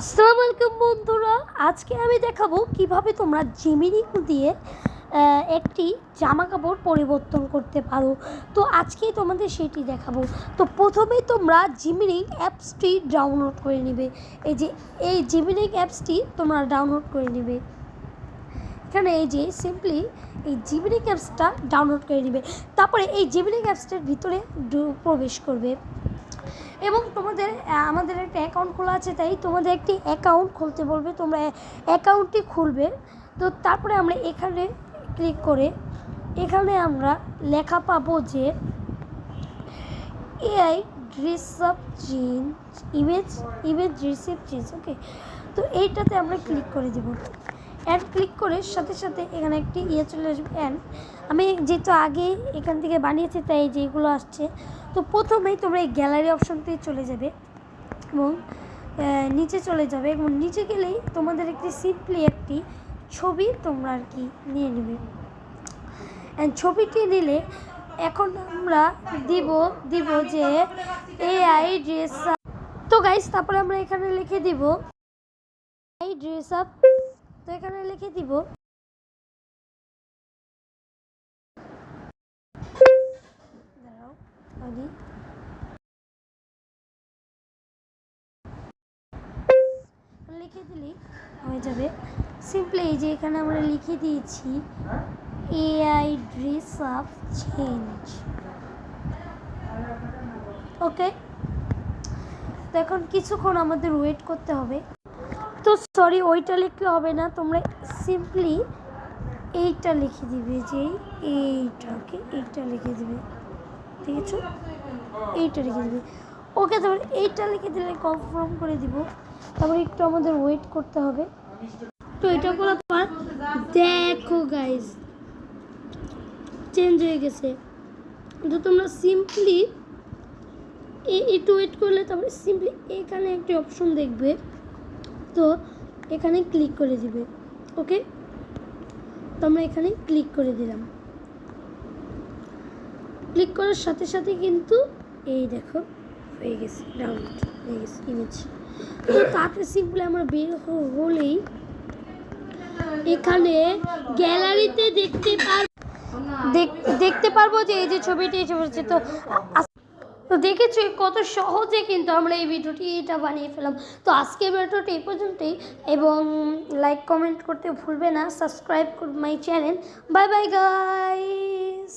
আসসালামু আলাইকুম বন্ধুরা, আজকে আমি দেখাবো কিভাবে তোমরা জিমিনি দিয়ে একটি জামা কাপড় পরিবর্তন করতে পারো। তো আজকেই তোমাদের সেটি দেখাবো। তো প্রথমেই তোমরা জিমিনি অ্যাপসটি ডাউনলোড করে নেবে। এই জিমিনি অ্যাপসটি তোমরা ডাউনলোড করে নেবে। এখানে এই যে সিম্পলি এই জিমিনি অ্যাপসটা ডাউনলোড করে নেবে। তারপরে এই জিমিনি অ্যাপসটার ভিতরে প্রবেশ করবে এবং আমাদের একটা অ্যাকাউন্ট খোলা আছে, তাই তোমাদের একটি অ্যাকাউন্ট খুলতে বলবে। তোমরা অ্যাকাউন্টটি খুলবে। তো তারপরে আমরা এখানে ক্লিক করে এখানে আমরা লেখা পাবো যে AI dress up change image receive change. Okay, তো এইটাতে আমরা ক্লিক করে দেবো। অ্যাড ক্লিক করে সাথে সাথে এখানে একটি চলে আসবে। অ্যান্ড আমি যেহেতু আগে এখান থেকে বানিয়েছি তাই যেগুলো আসছে। তো প্রথমেই তোমরা এই গ্যালারি অপশনতে চলে যাবে এবং নিচে চলে যাবে এবং নিচে গেলেই তোমাদের সিম্পলি একটি ছবি তোমরা আর কি নিয়ে নেবে। অ্যান্ড ছবিটি নিলে এখন আমরা দিব যে এআই ড্রেস আপ। তো গাইস, তারপরে আমরা এখানে লিখে দিব এই ড্রেস আপ। তো এখানে লিখে দিব লিখে দিলেই হয়ে যাবে। সিম্পলি এই যে এখানে আমরা লিখে দিয়েছি AI dress up change. Okay, তো এখন কিছুক্ষণ আমাদের ওয়েট করতে হবে। তো সরি, ওইটা লিখতে হবে না, তোমরা সিম্পলি এইটা লিখে দিবে যে এইটা লিখে দিবে। ঠিক আছে, এইটা লিখে দিবে। ওকে, তারপরে এইটা লিখে দিলে কনফার্ম করে দিব। তারপরে একটু আমাদের ওয়েট করতে হবে। তো এটা করার পর দেখো গাইস চেঞ্জ হয়ে গেছে। তো তোমরা সিম্পলি একটু ওয়েট করলে তারপরে সিম্পলি এখানে একটি অপশন দেখবে, তো এখানে ক্লিক করে দিবে। ওকে, তো আমরা এখানে ক্লিক করে দিলাম। ক্লিক করার সাথে সাথে কিন্তু এই দেখো হয়ে গেছে, ডাউনলোড হয়ে গেছে ইমেজ। তো তাতে সিম্পলি আমরা বের হলেই এখানে গ্যালারিতে দেখতে পারবো যে এই যে ছবিটি এসে পড়ছে। তো দেখেছো কত সহজে কিন্তু আমরা এই ভিডিওটা বানিয়ে ফেলাম। তো আজকের ভিডিওটি এই পর্যন্তই, এবং লাইক কমেন্ট করতে ভুলবে না, সাবস্ক্রাইব করুন my channel. Bye bye guys.